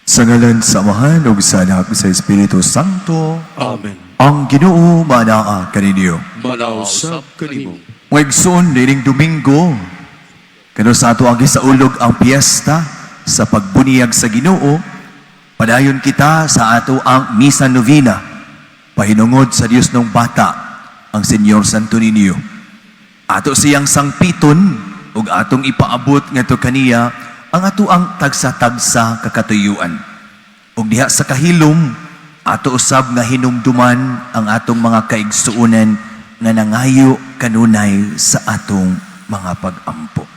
Sa ngalan sa Amahan ug sa Anak ug sa Espiritu Santo, Amen. ang Ginoo manaa kaninyo. Malausap kanimo. Ngaigsoon dining Domingo, kano sa ato ang gisaulog ang piyesta sa pagbunyag sa Ginoo, padayon kita sa ato ang Misa Novena, pahinungod sa Dios ng Bata, ang Senyor Santo Niño. Ato siyang sangpiton ug atong ipaabot ngadto kaniya ang ato ang tagsa-tagsa kakatuyuan. Ug diha sa kahilom, ato usab nga hinumduman ang atong mga kaigsuonan nga nangayo kanunay sa atong mga pag-ampo.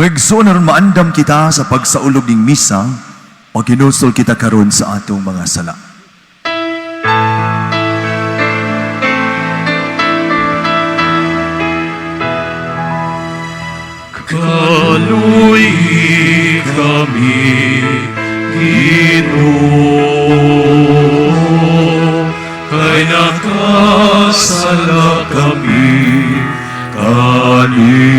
Ngaigsoon aron maandam kita sa pagsaulog ning misa, paghinusol kita karon sa atong mga sala. Kaluy kami, Ginoo, kay nakasala kami, kanimo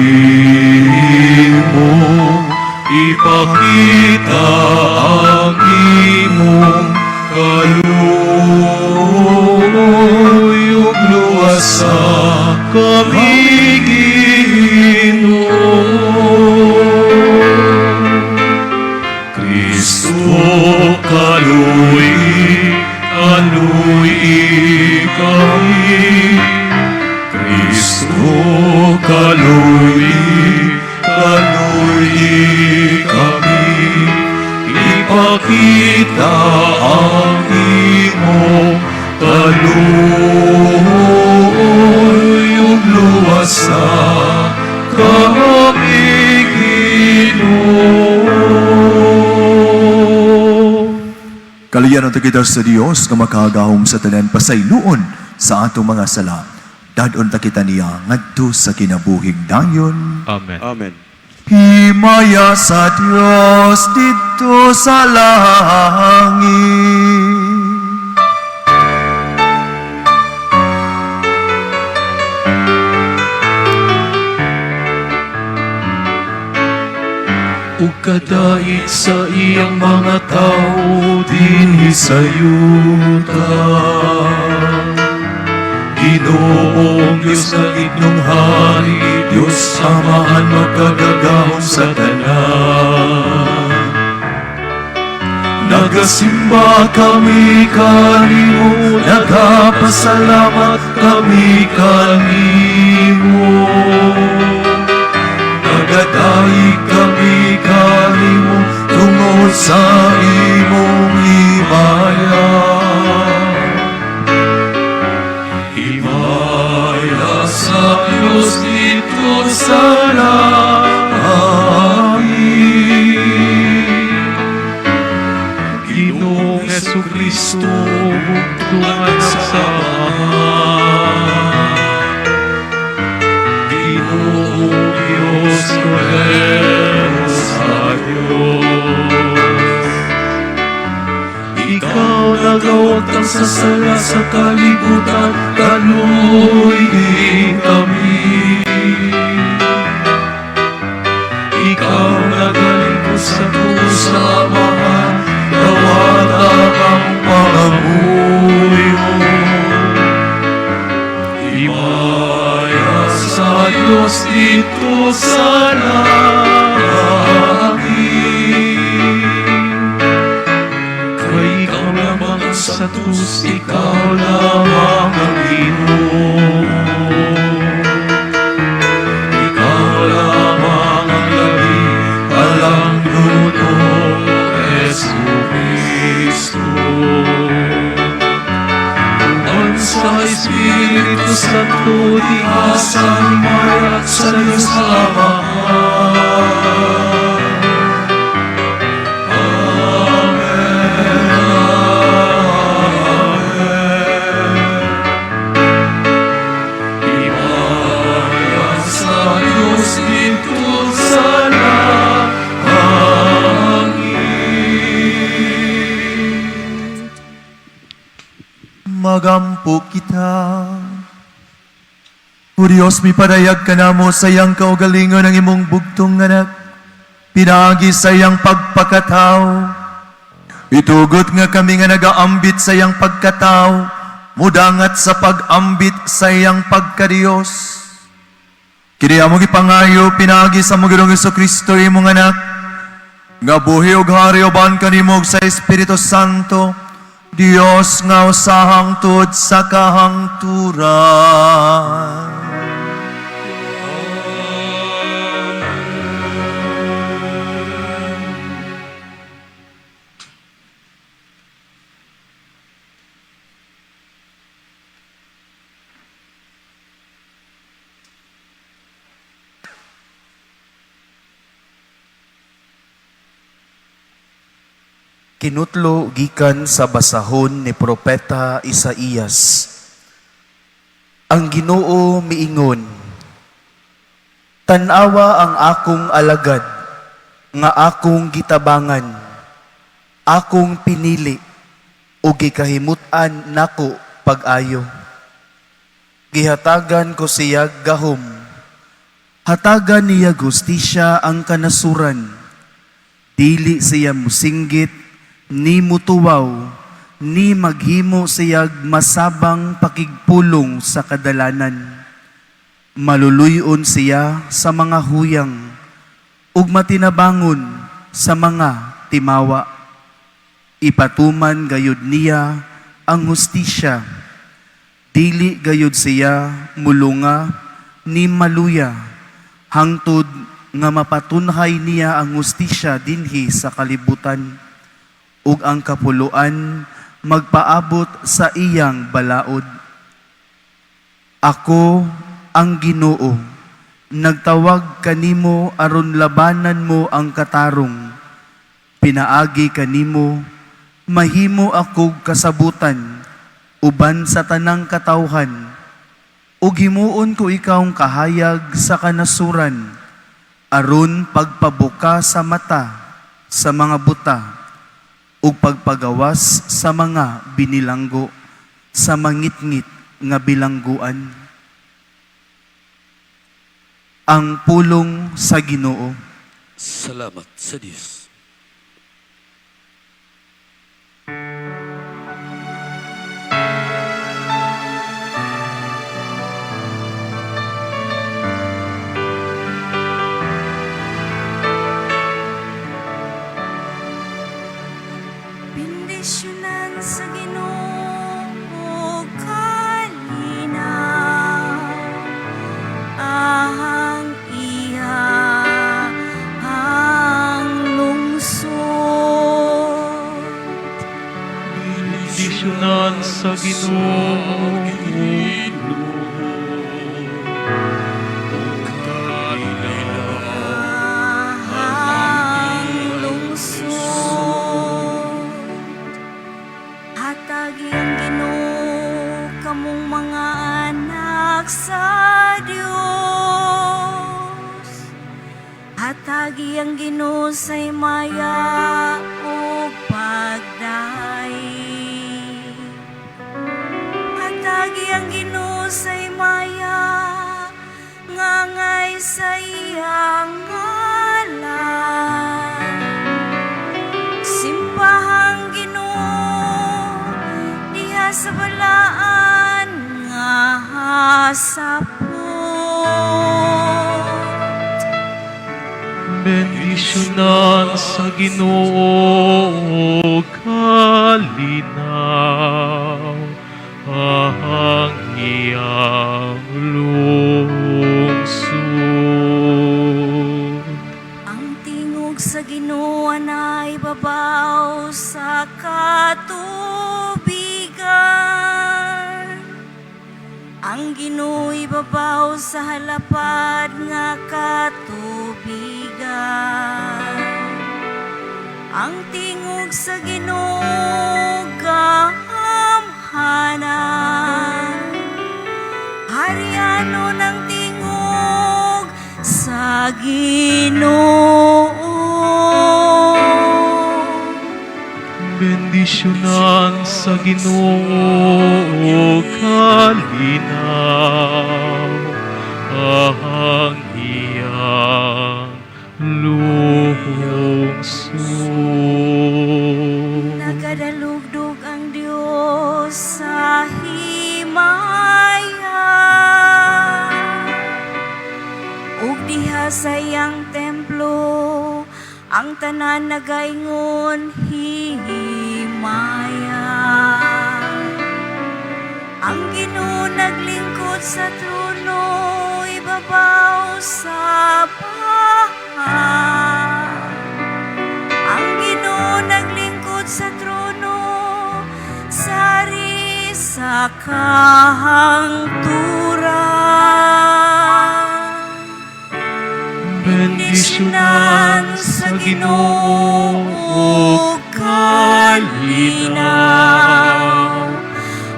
ipakita ang imong kaluoy ug luwasa kami, Ginoo. Kristo kaluoy, kaluoy kami. Kristo kaluoy, kaluoy kami. Ipakita ang imong kaluoy ug luwasa kami, Ginoo. Kaliyan nato kita sa Dios nga makagahom sa tanan pasayloon sa atong mga sala. Dadon ta kita niya ngadto sa kinabuhing dayon. Amen. Amen. Himaya sa Dios dito sa langit. Ug kadait sa iyang mga tao dinhi sa yuta. Ginoong Diyos na ignunghari, Diyos samahan magkagagahon sa tanan. Nagasimba kami kanimo, nagapasalamat kami kanimo. Nagadaig kami kanimo tungod sa imong himaya. Himaya sa Diyos dito sa langit. Ginoong Jesucristo, bugtungan sa Ginoong Diyos, Cordero sa Diyos. Ikaw nagawagtang sa sala sa kalibutan, kaluoy kami. Ikaw nagalingkod sa kusamahan, dawatang ang pangabuyo. Himaya sa Diyos dito sa langit. Kay ikaw lamang ang satus, ikaw lamang ang Ginoo. Ikaw lamang ang labi, alang nuno, Jesucristo. Tuhan sa Espiritu Santo, diha sa Himaya at sa Diyos Amahan. Dito sa langit. magampo kita. O Diyos, mi padayag ka na mo sa iyang kaugalingon ng imong bugtong anak, pinagi sa iyang pagpakataw. Itugot nga kami nga nagaambit sa iyang pagkataw, mudangat sa pag-ambit sa iyang pagkadiyos. Kini among ipangayo pinagi sa Ginoong Jesucristo imong anak, nga buhi ug hari uban kanimo sa Espiritu Santo, Dios nga usahang tud sa kahangturan. Kinutlo gikan sa basahon ni Propeta Isaías. Ang Ginoo miingon, "Tan-awa ang akong alagad, nga akong gitabangan, akong pinili, o gikahimut-an nako pag-ayo. Gihatagan ko siya gahom, hatagan niya gustisya ang kanasuran, dili siya musinggit, ni mutuwaw, ni maghimo siyag masabang pakigpulong sa kadalanan. Maluluyon siya sa mga huyang, ug matinabangon sa mga timawa. Ipatuman gayud niya ang hustisya, dili gayud siya mulunga ni maluya, hangtod nga mapatunhay niya ang hustisya dinhi sa kalibutan, ug ang kapuluan magpaabot sa iyang balaod. Ako ang Ginoo, nagtawag kanimo aron labanan mo ang katarong. Pinaagi kanimo, mahimo ako kasabutan, uban sa tanang katawhan, ug himuon ko ikawng kahayag sa kanasuran, aron pagpabuka sa mata sa mga buta, ug pagpagawas sa mga binilanggo, sa mangitngit nga bilangguan." Ang pulong sa Ginoo. Salamat sa Diyos. Bendisyonan sa Ginoo kalinaw ang iyang lungsod. Bendisyonan sa Ginoo, Ang lungsod. Hatagi ang Ginoo kamong mga anak sa Dios. Hatagi ang Ginoo sa himaya o pagdaig. Hatagi ang Ginoo sa himaya, ngangay sa iyang ngalan. Simpahang Ginoo diha sa balaan nga hasapot. bendisyonan sa Ginoo kalinaw ang iyang lungsod. Ang tingog sa Ginoo na ibabaw sa katubigan. Ang Ginoo ibabaw sa halapad nga katubigan. Ang tingog sa Ginoo gamhanan. Haryano ng tingog sa Ginoo. Bendisyonan sa Ginoo kalinaw ang iyang lungsod. Nagadalugdog ang Diyos sa himaya ug diha sa iyang templo ang tanan nagaingon himaya. Ang Ginoo naglingkod sa trono ibabaw sa baha. Ang Ginoo naglingkod sa trono, sari sa kahangturan. Bendisyonan sa Ginoo kalinaw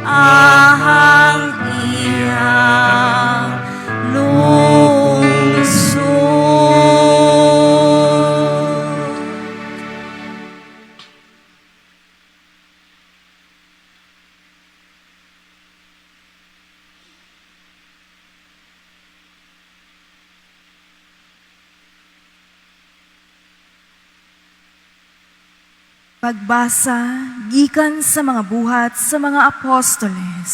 ang iyang lungsod. Pagbasa gikan sa mga buhat sa mga apostoles.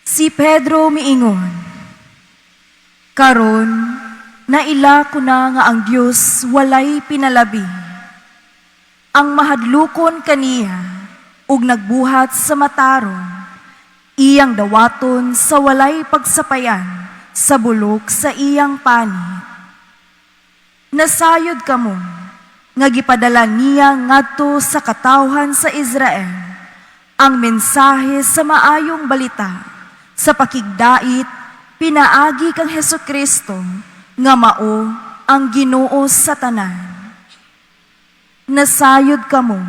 Si Pedro miingon, karon naila ko na nga ang Dios walay pinalabi. Ang mahadlukon kaniya ug nagbuhat sa matarong, iyang dawaton sa walay pagsapayan sa bulok sa iyang panit. Nasayod kamo nga gipadala niya ngadto sa katawhan sa Israel ang mensahe sa maayong balita sa pakigdait pinaagi kang Hesukristo nga mao ang Ginoo sa tanan. Nasayod kamo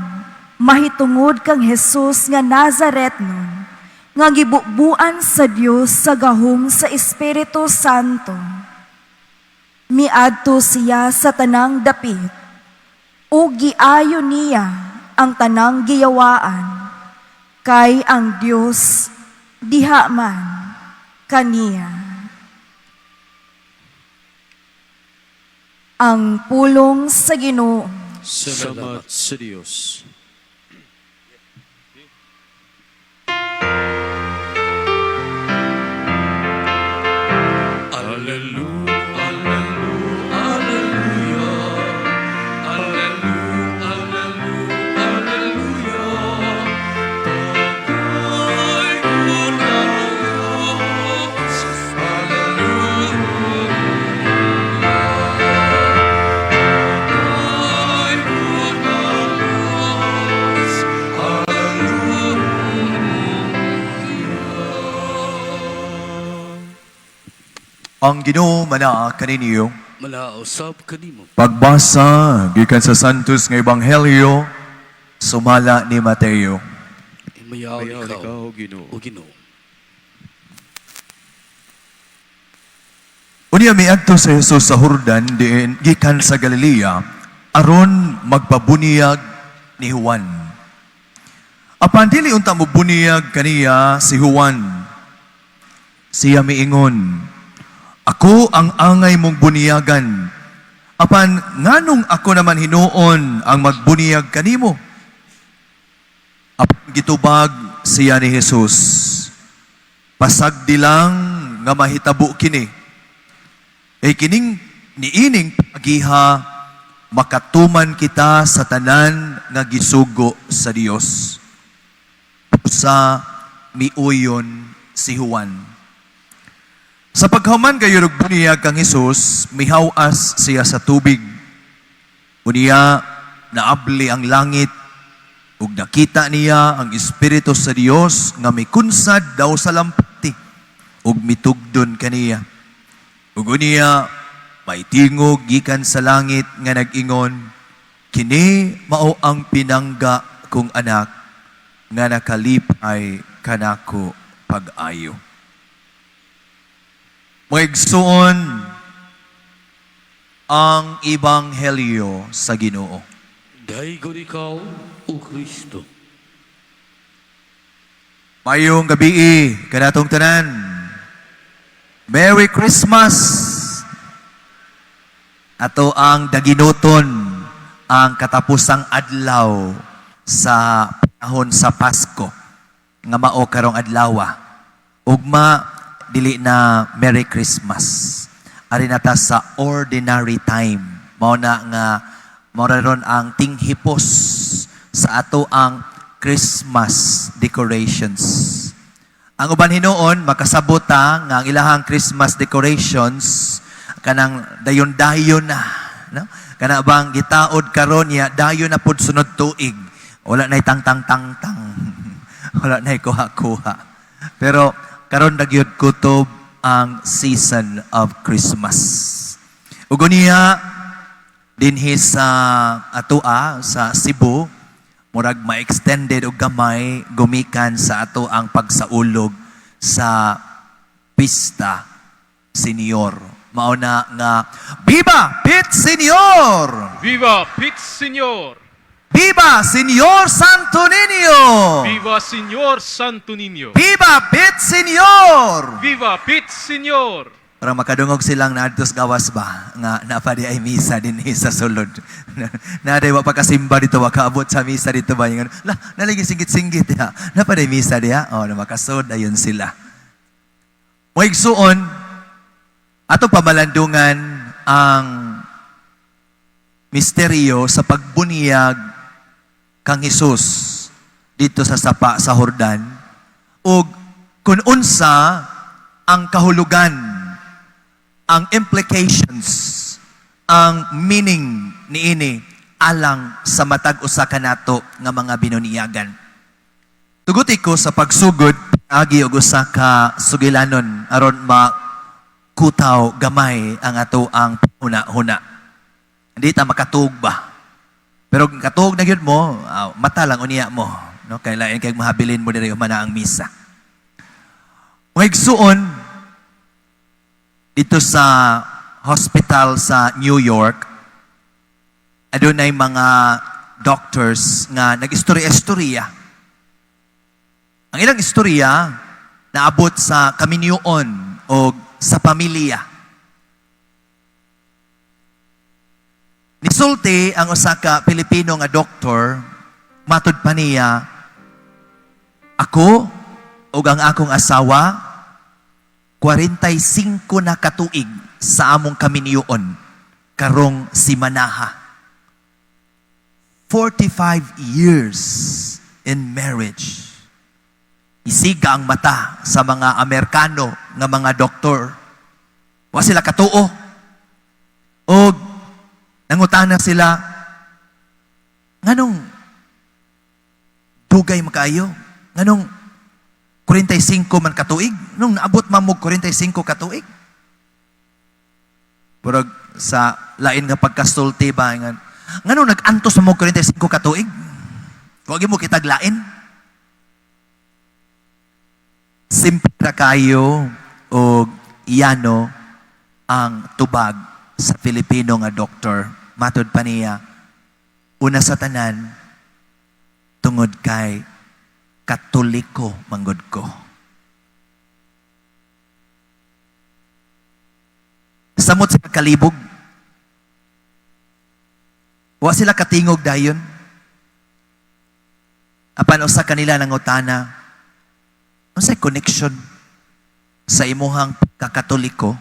mahitungod kang Jesus nga Nazaretnon nga gibubuan sa Dios sa gahom sa Espiritu Santo. Miadto siya sa tanang dapit o giayo niya ang tanang giyawaan, kay ang Dios diha man kaniya. Ang pulong sa Ginoo. Salamat sa Diyos. Alleluia, alleluia, alleluia. Alleluia, alleluia, alleluia. Pagay ko ng Diyos. Alleluia. Pagay ko ng Diyos. Alleluia. Ang Ginoo manaa kaninyo. Malaosab kanimo. Pagbasa gikan sa Santos nga Ebanghelyo sumala ni Mateo. Imayaw ikaw, o Ginoo. Unya miadto sa Jesus sa Jordan diin gikan sa Galilea aron magpabunyag ni Juan. Apan dili unta mo bunyag kaniya si Juan. Siya miingon, ako ang angay mong bunyagan. Apan nganong ako naman hinuon ang magbuniyag kanimo? Apan gitubag siya ni Jesus. Pasagdi lang nga mahitabo kini. Kining niining pagiha makatuman kita sa tanan nga gisugo sa Dios. Sa miuyon si Juan. Sa paghuman kayo bunyag kang Jesus, mihawas siya sa tubig. Unya, naabli ang langit, ug nakita niya ang Espiritu sa Dios nga mikunsad daw sa lampati, ug mitugdon kaniya. Ug unya, may tingog gikan sa langit nga nag-ingon, kini mao ang pinangga kong anak, nga nakalipay kanako pag-ayo. Maigsuon ang Ebanghelyo sa Ginoo. Daigon ikaw, O Kristo. Mayong gabi, kanatong tanan. Merry Christmas! Ato ang daginuton ang katapusang adlaw sa panahon sa Pasko nga mao karong adlawa. Ugma dili na Merry Christmas. Ari na ta sa ordinary time. Mao na nga mao na ron ang tinghipos sa ato ang Christmas decorations. Ang uban hinuon makasabot ta nga ang ilahang Christmas decorations kanang dayon-dayon na, no? Kana bang gitaod karon ya dayon na pud sunod tuig. Wala nay tang-tang-tang-tang. Wala nay kuha-kuha. Pero karon nagyud kutob ang season of Christmas. Ug niya dinhi sa atoa sa Cebu, murag ma-extended og gamay gumikan sa ato ang pagsaulog sa Pista Senior. Mao na nga Viva Pit Senior! Viva Pit Señor! Viva Senior Santo Niño! Viva Señor Santo Niño! Viva Pit Senior! Viva Pit Señor! Para makadungog silang naadtos gawas ba nga napadi ay misa din sa sulod. Naday wa pa kasimba dito wa kaabot sa misa dito ba yung la naligi singgit-singgit ya. Napadi misa diha. Oh, na makasod ayon sila. Moigsuon ato pamalandungan ang misteryo sa pagbunyag kang Hesus dito sa sapa sa Jordan ug kun unsa ang kahulugan, ang implications, ang meaning niini alang sa matag usa kanato nga mga binuniyagan. Tuguti ko sa pagsugod agi og usa ka sugilanon aron makutaw gamay ang ato ang huna-huna. Hindi ta makatuog ba? Pero katuog na gyud mo, mata lang unya mo, no? Kay lain kay mahabilin mo diri humana ang misa. Maigsuon dito sa hospital sa New York, adunay mga doctors nga nag-istorya-istorya. Ang ilang istorya naabot sa kaminyoon o sa pamilya. Nisulti ang usa ka Pilipino nga doktor, matud pa niya, ako ug ang akong asawa 45 na katuig sa among kaminyoon karong simanaha. 45 years in marriage. Isiga ang mata sa mga Amerikano nga mga doktor. Wa sila katuo. Og nangutana sila, nganong dugay makaayo? Nganong 45 man katuig? Nung naabot mamog 45 katuig? Pero sa lain nga pagkasulti ba, nganong nag-antos mo 45 katuig? Huwag mo kitag lain. Simple na kayo o iyano ang tubag sa Filipino nga doktor. Matod pa niya, una sa tanan, tungod kay Katoliko manggod ko. Samot sa kalibog, wa sila katingog dayon. Apan usa kanila nangutana, unsay connection sa imuhang kakatoliko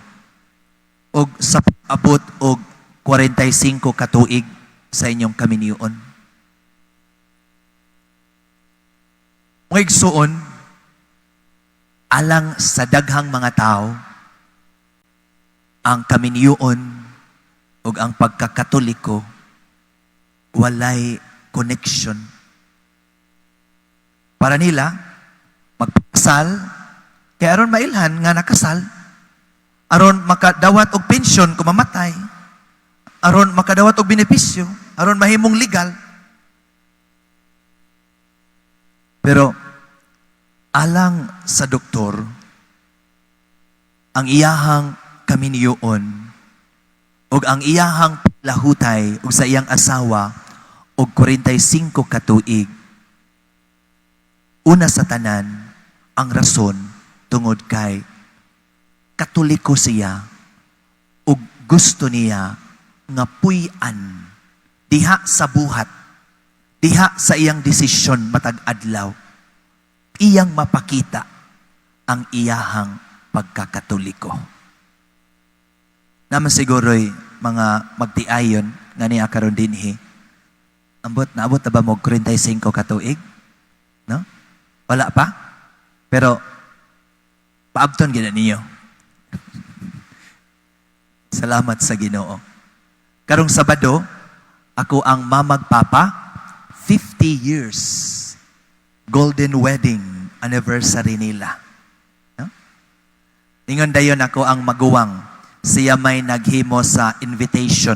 og sa abot og 45 katuig sa inyong kaminyoon? Moigsuon, alang sa daghang mga tao, ang kaminyoon o ang pagkakatoliko walay connection. Para nila, magpakasal, kaya aron mailhan nga nakasal, aron makadawat og pensyon kung mamatay, aron makadawat og benepisyo, aron mahimong legal. Pero alang sa doktor, ang iyahang kaminyoon o ang iyahang lahutay o sa iyang asawa og 45 ka tuig. Una sa tanan, ang rason tungod kay Katoliko siya ug gusto niya nga puy-an diha sa buhat, diha sa iyang desisyon matag adlaw, iyang mapakita ang iyahang pagkakatoliko. Naman siguro'y mga magtiayon nga niya karon dinhi. Naabot na ba mo 45 ka tuig? No? Wala pa? Pero paabton gina ninyo. Salamat sa Ginoo. Karong Sabado, ako ang mamagpapa, 50 years golden wedding anniversary nila. No? Ingon dayon ako ang maguwang. Siya may naghimo sa invitation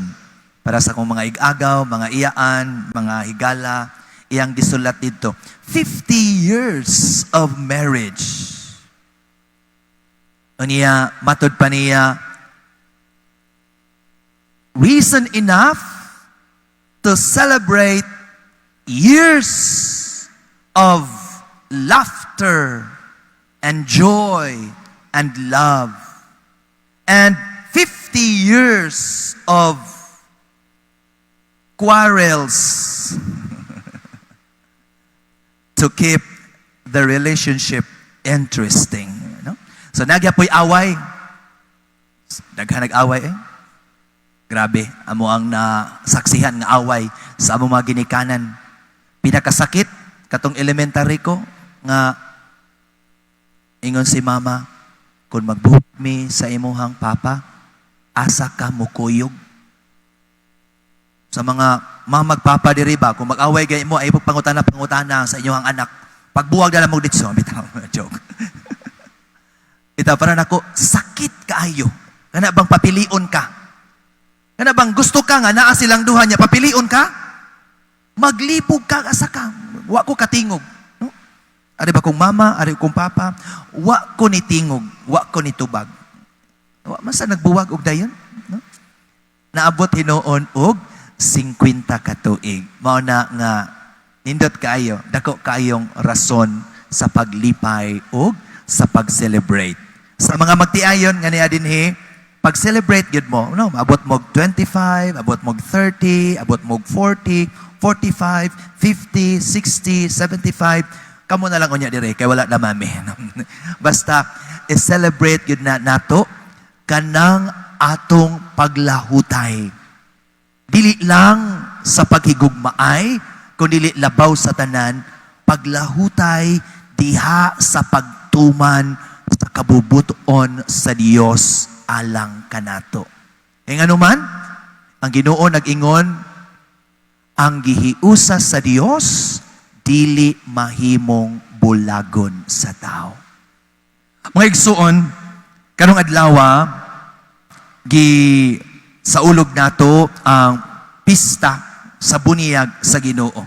para sa kong mga igagaw, mga iyaan, mga higala. Iyang gisulat dito, 50 years of marriage. Unya, matod pa niya, reason enough to celebrate years of laughter and joy and love. And 50 years of quarrels to keep the relationship interesting. No? So, nagyapoy away. Daghan nag-away eh. Grabe, amo ang nasaksihan nga away sa among mga ginikanan. Pinakasakit, katong elementary ko, nga ingon si mama, kung magbuhok mi sa imuhang papa, asa ka mo kuyog. Sa mga magpapa diri ba, kung mag-away gay mo, ay pangutana sa inyong anak. Pagbuwag na lang mo dito, bitaw, joke. Ito, para nako, sakit kaayo. Kana bang papilion ka? Kana bang gusto ka nga, naa silang duha niya, papilion ka? Maglibog ka, asa ka. Wa ko katingog. No? Ari ba kung mama, ari kung papa, wa ko ni tingog, wa ko ni tubag. Wa masa nagbuwag og dayon, no? Naabot hinoon og 50 ka tuig. Mao na nga nindot kaayo, dako kaayong rason sa paglipay og sa pag-celebrate. Sa mga magtiayon nga niya dinhi, pag-celebrate gid mo, no, abot mo 25, abot mo 30, abot mo 40, 45, 50, 60, 75, kamo na lang unya dire kay wala na mami. Basta i-celebrate gid na nato kanang atong paglahutay. Dili lang sa paghigugmaay, kundi labaw sa tanan, paglahutay diha sa pagtuman sa kabubuton sa Dios alang kanato. E nga naman, ang Ginoo nag-ingon, ang gihiusa sa Dios dili mahimong bulagon sa tao. Mga igsuon, karong adlaw sa ulog nato ang pista sa bunyag sa Ginoo.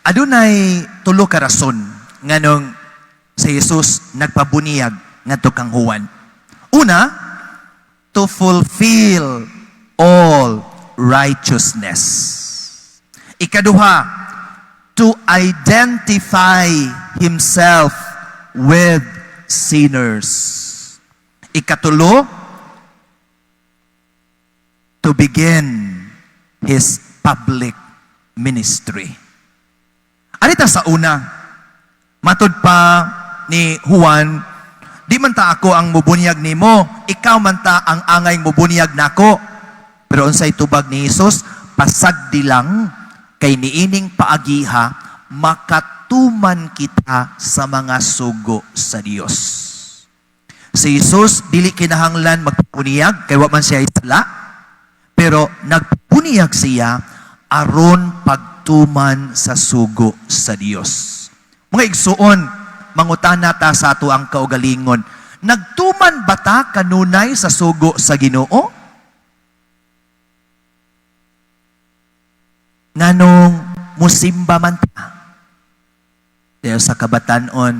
Adunay tulo ka rason nganong si Jesus nagpabunyag ngadto kang Juan. Una, to fulfill all righteousness. Ikaduha, to identify himself with sinners. Ikatulo, to begin his public ministry. Anita sa una, matod pa ni Juan, di man ta ako ang mubunyag nimo, ikaw man ta ang angay mubunyag nako. Pero unsay tubag ni Jesus, pasagdi lang kay niining paagiha, makatuman kita sa mga sugo sa Dios. Si Jesus dili kinahanglan magpunyag kay wa man siya isla, pero nagpunyag siya aron pagtuman sa sugo sa Dios. Mga igsuon, mangutana ta sa ato ang kaugalingon, nagtuman ba ta kanunay sa sugo sa Ginoo? Nganong musimba man ta? Dahil sa kabatanon,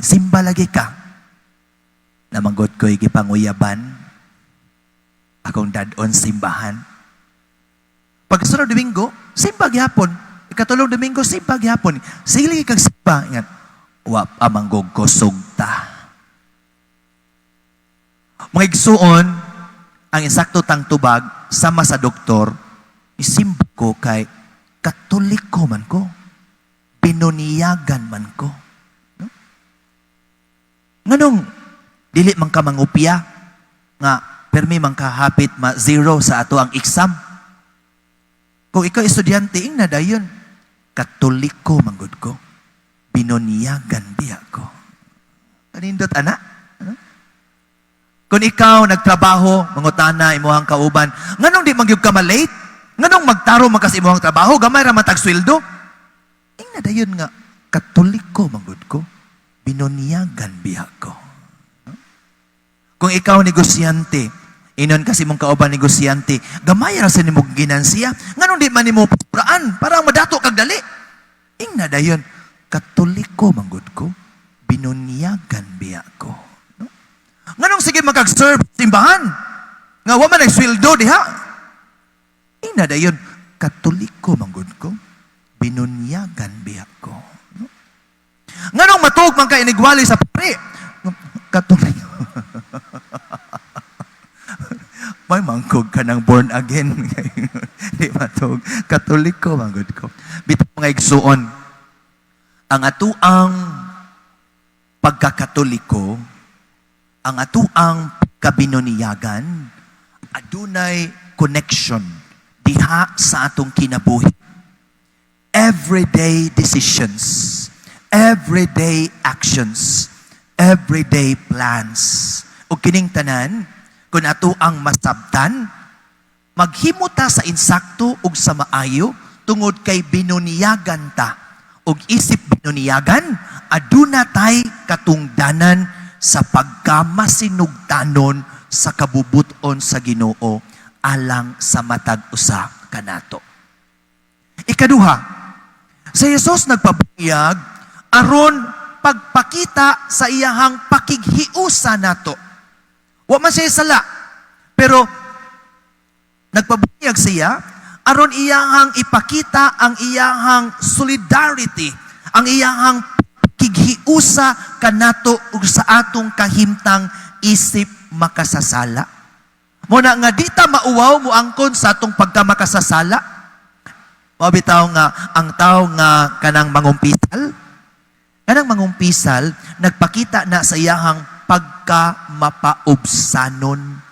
simba lagi ka. Namanggot ko'y gipanguyaban, akong dadon simbahan. Pagsunod Domingo, simba gyapon. Ikatulong Domingo, simba gyapon. Sige kag simba. Ingat, wa pa manggog ko sugta. Mga igsuon, ang insakto tang tubag, sama sa doktor, isimba ko kay Katoliko man ko. Binuniyagan man ko. No? Nganong, dili man ka mangupya, nga, permi man kahapit ma-zero sa ato ang exam. Kung ikaw estudyante, na dayon, Katoliko manggod ko. Binuniyagan biya ko. Kanindot, anak? Ano? Kung ikaw nagtrabaho, mangutana, imuhang kauban, nganong di magyug ka malate? Nganong magtaro man kasi imuhang trabaho, gamay ra matag sweldo? Na dayon nga, Katoliko manggod ko. Binuniyagan biya ko. Kung ikaw negosyante, inon kasi mong kauban negosyante, gamay ra sa nimong ginansiya, nganong di man nimo puraan para madato kag dali. Na dayon, Katoliko manggod ko. Binuniyagan biya ko. No? Nganong sige makag-serve sa simbahan? Nga wa man nagsweldo diha. Na dayon, Katoliko manggod ko. Binunyagan biya ko. No? Nganong matug man ka inigwali sa pari? Katoliko. May mangkog ka ng born again. Di matug. Katoliko manggod ko. Bitaw mga igsuon, ang atuang pagkakatoliko, ang atuang pagkabinuniyagan, adunay connection diha sa atong kinabuhi. Everyday decisions, everyday actions, everyday plans. O kining tanan, kung ato ang masabtan, maghimuta sa insakto ug sa maayo, tungod kay binuniyagan ta. Og isip binuniyagan, aduna tay katungdanan sa pagkamasinugtanon sa kabubuton sa Ginoo alang sa matag usa kanato. Ikaduha, si Jesus nagpabuyag aron pagpakita sa iyahang pakighiusa nato. Wa man siya sala, pero nagpabuyag siya aron iyahang ipakita ang iyahang solidarity, ang iyahang pakighiusa kanato ug sa atong kahimtang isip makasasala. Muna nga di ta mauwaw mo angkon sa atong pagkamakasasala. Mabitaw nga ang tao nga kanang mangumpisal. Kanang mangumpisal nagpakita na sa iyahang pagkamapaubsanon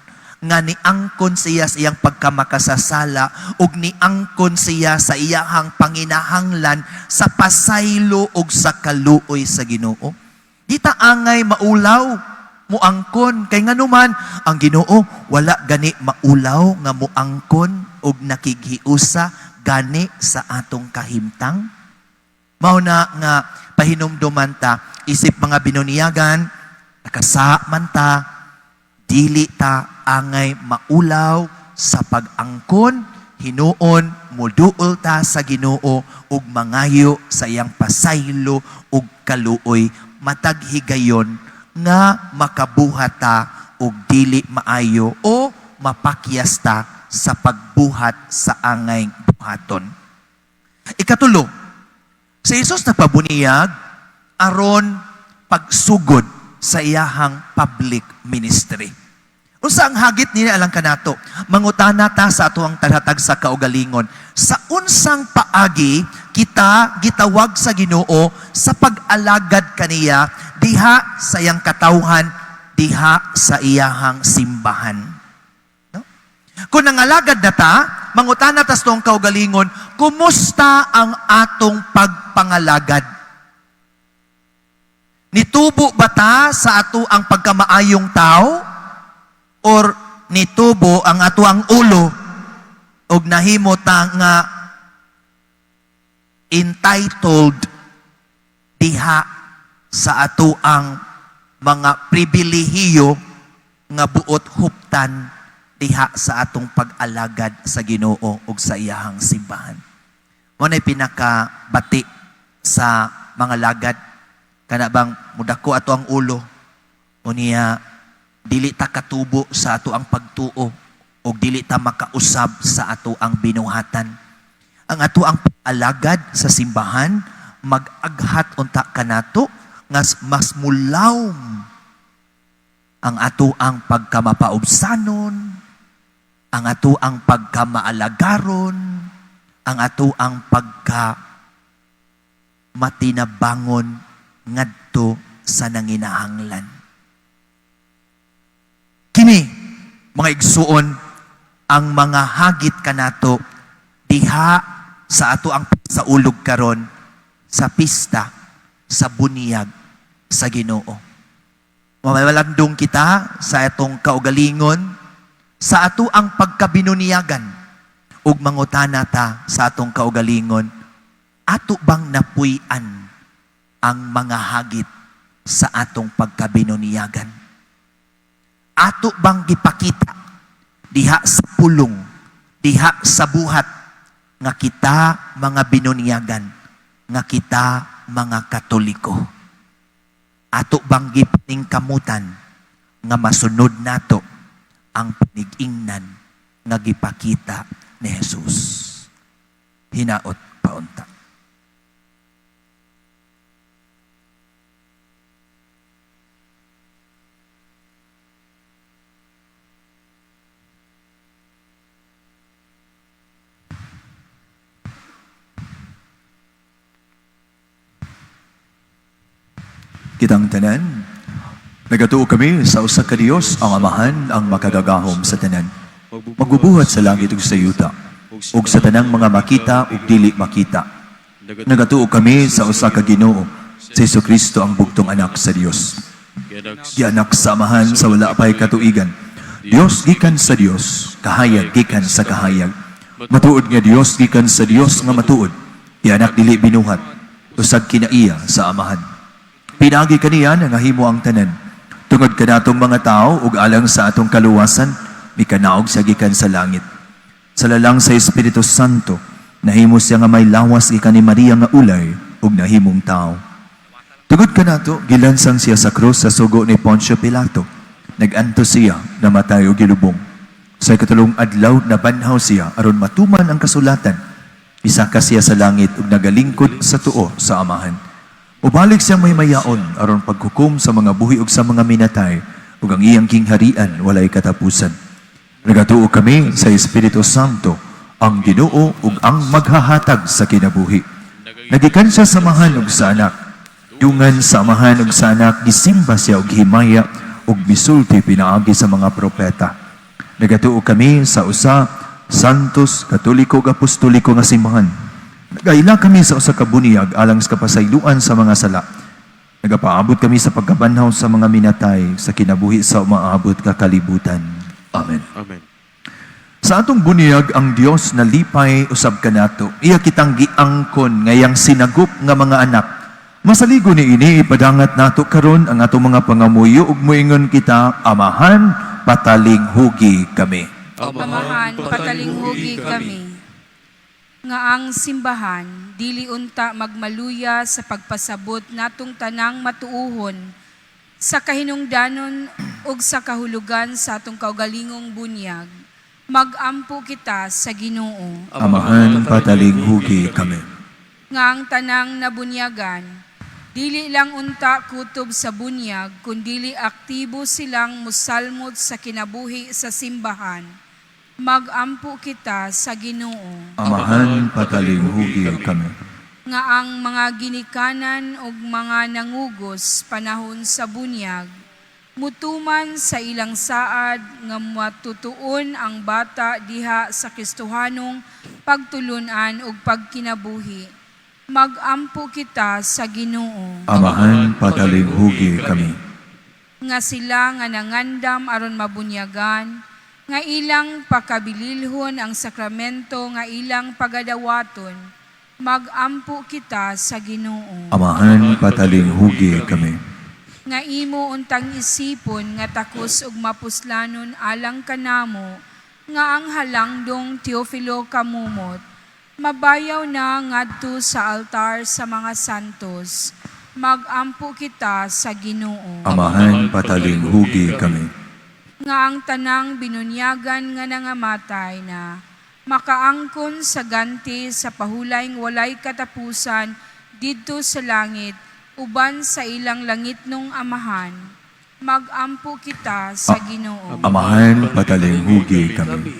nga ni angkon siya sa iyang pagkamakasasala ug ni angkon siya sa iyahang panginahanglan sa pasaylo ug sa kaluoy sa Ginoo. Di ta angay maulaw muangkon kay nganuman ang Ginoo wala gani maulaw nga muangkon og nakighiusa gani sa atong kahimtang. Mao na nga pahinumduman ta isip mga binuniyagan nakasa man ta dili ta angay maulaw sa pag-angkon hinuon moduol ta sa Ginoo ug mangayo sa iyang pasaylo ug kaluoy matag higayon nga makabuhata og dili maayo o mapakyasta sa pagbuhat sa angay buhaton. Ikatulo, si Jesus nagpabuniyag aron pagsugod sa iyahang public ministry. Unsa ang hagit niya alang kanato? Mangutana ta sa atuang taghatag sa kaugalingon. Sa unsang paagi kita gitawag sa Ginoo sa pag-alagad kaniya diha sa iyang katawhan, diha sa iyahang simbahan. No? Kung nangalagad na ta, mangutana ta sa tuang kaugalingon, kumusta ang atong pagpangalagad? Nitubo ba ta sa ato ang pagkamaayong tao? Or nitubo ang ato ang ulo og nahimo ta nga entitled diha sa ato ang mga pribilehiyo nga buot huptan diha sa atong pag-alagad sa Ginoo ug sa iyahang simbahan. Mo nay pinakabati sa mga lagad kana bang mudako ato ang ulo o niya dili ta katubo sa ato ang pagtuo o dili ta makausab sa ato ang binuhatan. ang ato ang alagad sa simbahan mag-aghat unta kanato nga mas mulawm ang ato ang pagkamapaubsanon, ang ato ang pagkamaalagaron, ang ato ang matinabangon ngadto sa nanginahanglan. Kini, mga igsuon, ang mga hagit kanato diha sa ato ang sa ulog karon sa pista sa bunyag sa Ginoo. Mamalandong kita sa atong kaugalingon sa ato ang pagkabinuniyagan ug mangutana ta sa atong kaugalingon, ato bang napuy-an ang mga hagit sa atong pagkabinuniyagan? Ato bang gipakita diha sa pulong, diha sa buhat nga kita mga binuniyagan, nga kita mga Katoliko? Ato bang gipaningkamutan nga masunod nato ang panigingnan nga gipakita ni Jesus? Hinaot paunta. Kitang tanan, nagatuo kami sa usa ka Dios, ang Amahan, ang makagagahom sa tanan. Magbubuhat sa langit ug sa yuta, ug sa tanang mga makita ug dili makita. Nagatuo kami sa usa ka Ginoo, si Jesucristo ang bugtong anak sa Dios. Gianak sa Amahan sa wala pay katuigan. Dios gikan sa Dios, kahayag gikan sa kahayag. Matuod nga Dios gikan sa Dios nga matuod. Gianak dili binuhat, usag kinaiya sa Amahan. Pinagi kaniya nga himo ang tanan. Tungod kanatong mga tao ug alang sa atong kaluwasan, mikanaog siya gikan sa langit. Sa lalang sa Espiritu Santo, nahimo siya nga may lawas gikan ni Maria nga ulay ug nahimong tao. Tungod kanato, gilansang siya sa krus sa sugo ni Poncio Pilato. Naganto siya, namatay ug gilubong. Sa ikatulong adlaw nabanhaw siya aron matuman ang kasulatan. Isaka siya sa langit ug nagalingkod sa tuo sa Amahan. Ubalik siyang may mayaon aron paghukom sa mga buhi ug sa mga minatay ug ang iyang kingharian walay katapusan. Nagatuo kami sa Espiritu Santo, ang Ginoo ug ang maghahatag sa kinabuhi. Nagikan siya sa Amahan ug sa Anak. Dungan sa Amahan ug sa Anak gisimba siya ug himaya ug misulti pinaagi sa mga propeta. Nagatuo kami sa usa santos, katoliko ug apostoliko nga simbahan. Nagaila kami sa usa ka bunyag alang sa kapasayloan sa mga sala. Nagapaabot kami sa pagkabanhaw sa mga minatay sa kinabuhi sa umaabot ka kalibutan. Amen. Amen. Sa atong bunyag ang Dios na lipay usab kanato. Iya kitang giangkon ngayang sinagop nga mga anak. Masaligo ni ini ipadangat nato karon ang atong mga pangamuyo ug moingon kita, Amahan, pataling hugi kami. Amahan, pataling hugi kami. Nga ang simbahan, dili unta magmaluya sa pagpasabot natong tanang matuuhon sa kahinungdanon ug sa kahulugan sa atong kaugalingong bunyag. Magampo kita sa Ginoo. Amahan, pataling hugi kami. Nga ang tanang nabunyagan, dili lang unta kutob sa bunyag, kundili aktibo silang musalmot sa kinabuhi sa simbahan. Magampo kita sa Ginoo. Amahan, pataling hugi kami. Nga ang mga ginikanan ug mga nangugos panahon sa bunyag, mutuman sa ilang saad nga matutuon ang bata diha sa Kristohanong pagtulunan ug pagkinabuhi. Magampo kita sa Ginoo. Amahan, pataling hugi kami. Nga sila nga nangandam aron mabunyagan, nga ilang pakabililhon ang sakramento nga ilang pagadawaton, magampo kita sa Ginoo. Amahan, pataling hugi kami. Nga imo untang isipon nga takos ug mapuslanon alang kanamo, nga ang halangdong Teofilo kamumot, mabayaw na ngadto sa altar sa mga santos, magampo kita sa Ginoo. Amahan, pataling hugi kami. Nga ang tanang binunyagan nga nangamatay na, makaangkon sa ganti sa pahulayng walay katapusan didto sa langit, uban sa ilang langit nung amahan. Magampo kita sa Ginoo. Amahan, patalinghugi kami.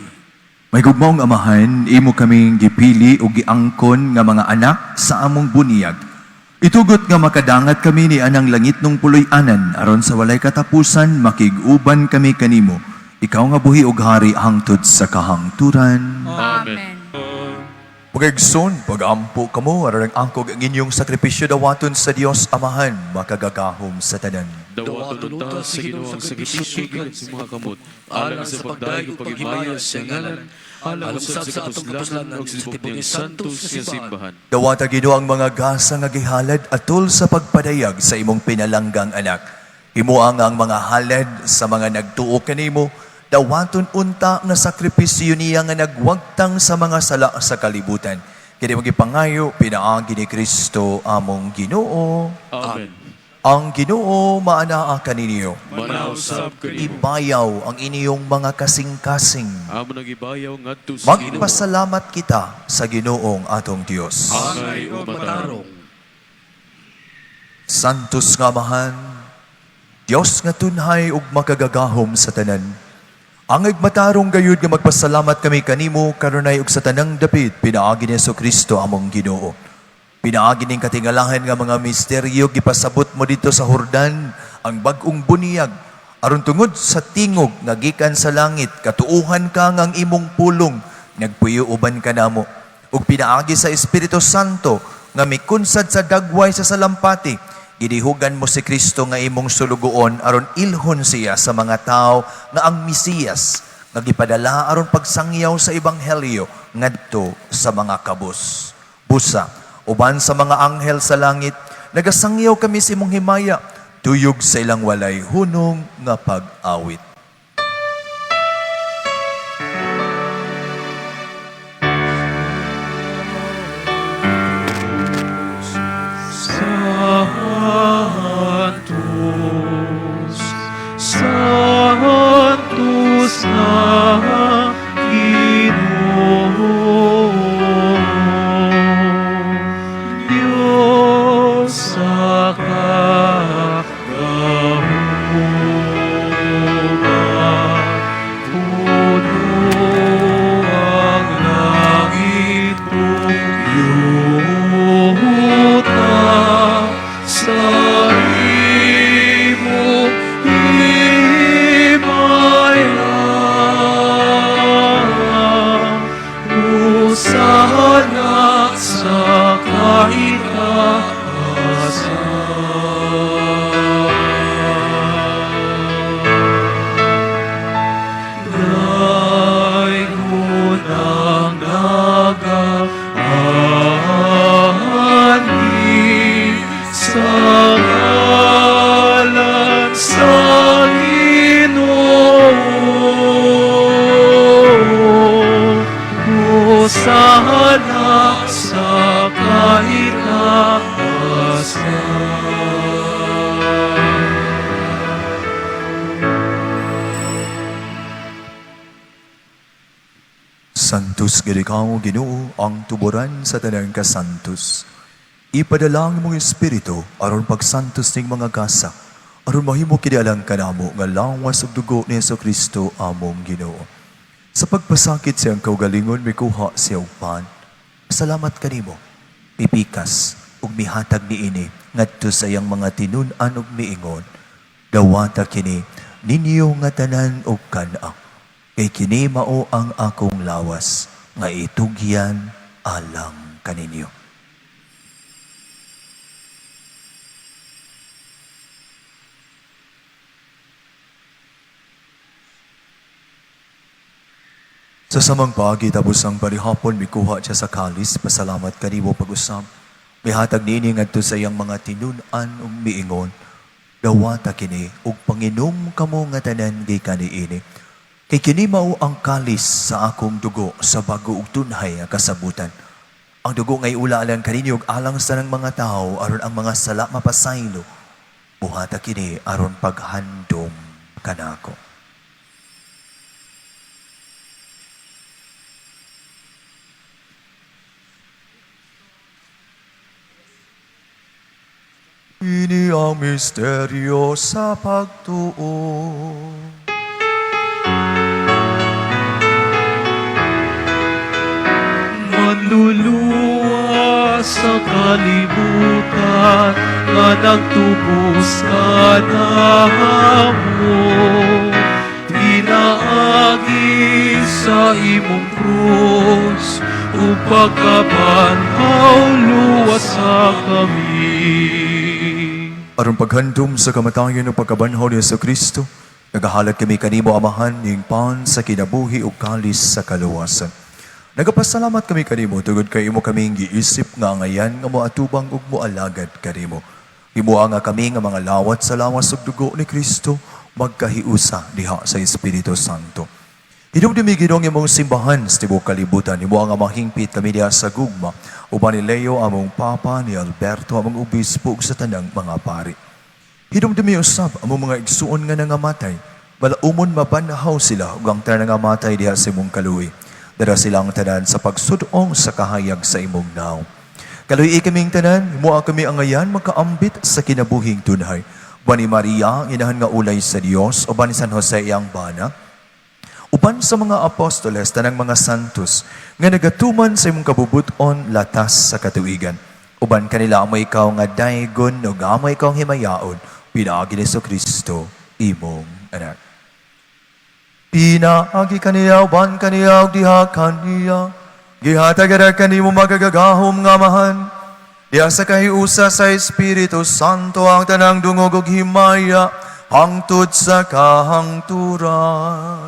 May gugmaong amahan, imo kaming gipili o giangkon nga mga anak sa among bunyag. Itugot nga makadangat kami ni anang langit nung puloy-anan, aron sa walay katapusan, makiguban kami kanimo. Ikaw nga buhi og hari hangtod sa kahangturan. Amen. Pagigsoon, pagampo kamo, aron ang angkog ang inyong sakripisyo dawaton sa Dios Amahan, makagagahom sa tanan. Dawaton ta sa Ginoo ang sakripisyo sa mga kamot, alang sa pagdayo paghimayas sa ngalan, alang sa atong kapuslan ug sa tibok ni Santos nga simbahan. Dawata Ginoo ang mga gasa nga gihalad atol sa pagpadayag sa imong pinalanggang anak. Himuang ang mga halad sa mga nagtuo kanimo, dawaton unta nga sakripisyo niya nga nagwagtang sa mga sala sa kalibutan. Kini magipangayo pinaagi ni Kristo among Ginoo. Amen. Ang Ginoo maanaa kaninyo. Manaw sab kanimo. Ibayaw ang inyong mga kasing-kasing. Amo nagibayaw ngadto sa Ginoo. Magpasalamat kita sa Ginoong atong Dios. Angay o matarong. Santos nga Amahan, Dios nga tunhay ug makagagahom sa tanan. Ang igmatarong gayud nga magpasalamat kami kanimo kanunay ug sa tanang dapit pinaagi ni Jesucristo among Ginoo. Pinaagi ning katingalahan nga mga misteryo gipasabot mo dito sa Jordan ang bag-ong bunyag aron tungod sa tingog nga gikan sa langit katuuhan ka nga ang imong pulong nagpuyo uban ka namo ug pinaagi sa Espiritu Santo nga mikunsad sa dagway sa salampati gidihugan mo si Kristo nga imong sulugoon aron ilhon siya sa mga tao nga ang Mesiyas nga gipadala aron pagsangyaw sa ebanghelyo ngadto sa mga kabus. Busa, uban sa mga anghel sa langit, nagasangyaw kami sa imong himaya, tuyog sa ilang walay hunong nga pag-awit. Santos na Ginoo, Diyos sa kagahugan, puno ang langit kong yuta sa imong usahanak sa kaitaasan. Daygunang nagaani sa ngalan sa usahanak sa kaitaasan. Santos gid ikaw, Ginoo, ang tuburan sa tanang kasantos. Ipadala ang imong espiritu aron pagsantos ning mga gasa, aron mahimo kinialang kanamo nga lawas ug dugo ni Jesucristo among Ginoo. Sa pagpasakit siyang kaugalingon, may kuha siyang pan. Salamat kanimo, pipikas, ug mihatag ni ini, ngadto sa iyang mga tinun-an ug miingon, dawata kini, ninyo nga tanan ug kana, kay kini mao ang akong lawas, nga itugyan alang kaninyo. Sa samang paagi tapos ang parihapon, mikuha siya sa kalis, pasalamat kanimo pag-usap. May hatag niini ngadto sa iyang mga tinun-an ug miingon, dawata kini ug panginom kamo nga tanan gikan niini. Kay kini mao ang kalis sa akong dugo sa bago ug tunhay nga kasabutan. Ang dugo ngay ula alang kaninyo ug alang sa ng mga tao aron ang mga sala mapasaylo. Buhata kini aron paghandom kanako. Ini ang misteryo sa pagtuo. Manluluwa sa kalibutan nga nagtubos ka na mo. Tinaagi sa imong krus upang kabanhaw luwas sa kami. Aron paghandom sa kamatayon ng pagkabanhaw ni Yesu Kristo, nagahalat kami kanimo Amahan ning pan sa kinabuhi ug kalis sa kaluwasan. Nagapasalamat kami kanimo tungod kay imo kaming giisip nga ngayan nga moatubang ug moalagad kanimo. Himuha nga kami nga mga lawat sa lawas ug dugo ni Kristo magkahiusa diha sa Espiritu Santo. Hinumdumi Ginoong imong simbahan sa tibuok kalibutan. Himuha nga mahingpit kami diha sa gugma uban ni Leo among Papa, ni Alberto among obispo ug sa tanang mga pari. Hinumdumi usab among mga igsuon nga nangamatay. Balaumon mabanhaw sila ug ang tanan nga matay diha sa imong kaluoy. Dara silang tanan sa pagsudong sa kahayag sa imong naw. Kaluy kaming tanan, himuha kami ang ngayan makaambit sa kinabuhing tunhay. Uban ni Maria, inahan nga ulay sa Dios, uban ni San Jose iyang bana, uban sa mga apostoles tanang mga santos nga nagatuman sa imong kabubuton latas sa katuigan. Uban kanila amo ikaw nga daygon ug amo ikaw himayaon pinaagi ni Kristo imong anak. Pinaagi kaniya, uban kaniya, ug diha kaniya. Gihatagara kanimo magagagahom nga Amahan. Diha sa kahiusa sa Espiritu Santo ang tanang dungog ug himaya hangtod sa kahangturan.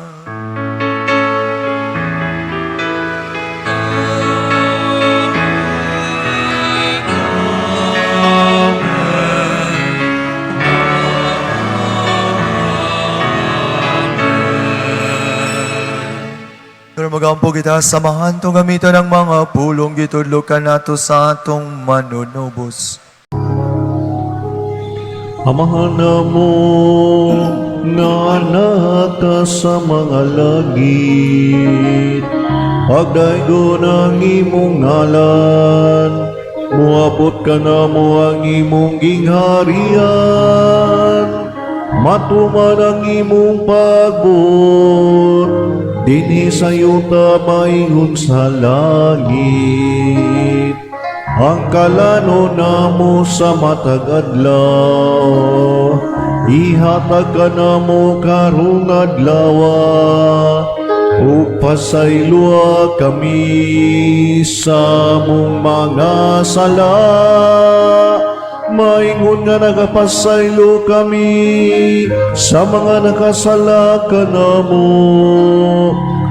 Pero magampo kita samahan tong gamiton ng mga pulong gitudlokan nato sa atong manunubos. Amahan na mo nga nata sa mga langit, pagdaygo ng imong ngalan, muabot ka na mo ang imong gingharian, matuman ang imong pagbot, dinhi sa yuta maingon sa langit. Ang kalano namo sa matag adlaw, ihatag ka namo karong adlawa, ug pasaylua kami sa mong mga sala. Maingon nga nagapasaylo kami sa mga nakasala ka namo,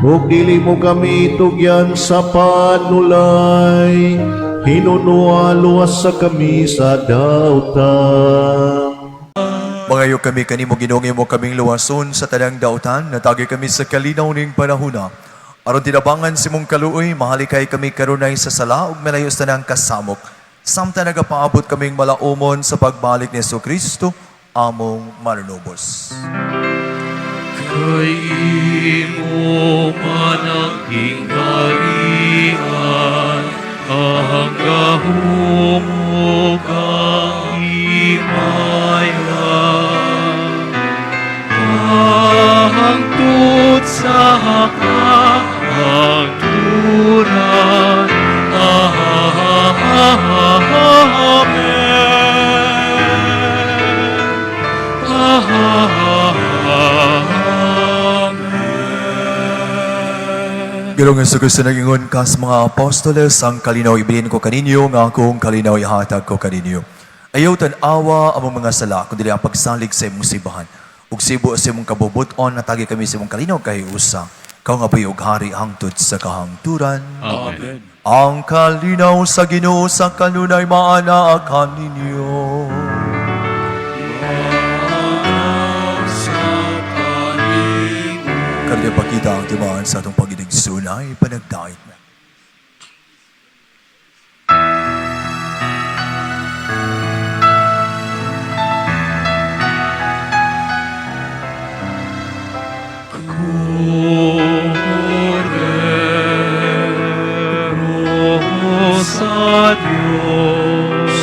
ug dili mo kami tugyan sa panulay, hinunualuwas sa kami sa dautan. Mangayo kami kanimo Ginoong imo kaming luwason sa tanang dautan, natagi kami sa kalinaw ning panahona. Aron tinabangan si mong kaluoy, mahalikay kami karunay sa sala ug malayo sa tanang kasamok. Samtang nagapaabot kaming malaumon sa pagbalik ni Kristo, among manunubos. Kay imo man ang hinggarian, hanggang kang himaya. Hangtod sa kahangturan, Ginoong Jesucristo nagingon kas mga apostoles, ang kalinaw ibilin ko kaninyo, nga akong kalinaw ihatag ko kaninyo. Ayaw tan-awa among mga sala, kundi ang pagsalig sa imong simbahan. Ug sibo sa imong kabubuton, natagi kami sa imong kalinaw kay usa. Kau nga ug hari hangtod sa kahangturan. Amen. Ang kalinaw sa Ginoo sa kanunay maana kaninyo. Kaya pakita ang timaan sa atong pagigingsunay, panagdait na. Cordero sa Diyos,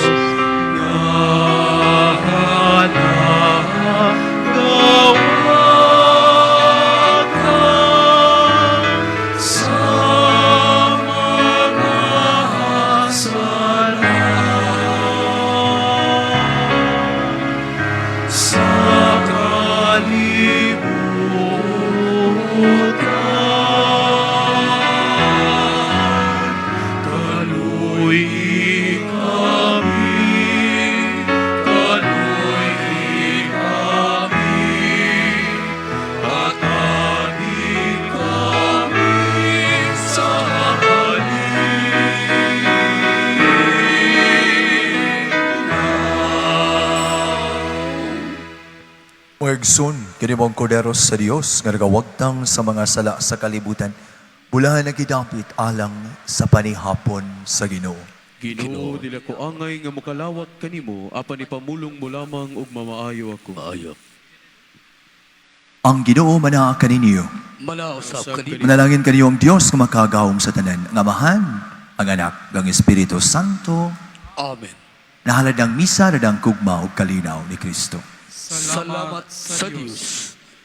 pangagsun, kini mong kordero sa Dios, nga nagawagtang sa mga sala sa kalibutan, bulahan na kidapit alang sa panihapon sa Ginoo. Ginoo, dila ko angay nga mokalawat kanimo, apan ipamulong mo lamang og mamaayo ako. Maayo. Ang Ginoo manaa kaninyo. Malausap kanimo. Manalangin kaniyo ang Dios nga makagahom sa tanan, ang Amahan, ang Anak, ang Espiritu Santo. Amen. Nahalad ang misa na kugma ug kalinaw ni Kristo. Salamat sa Diyos.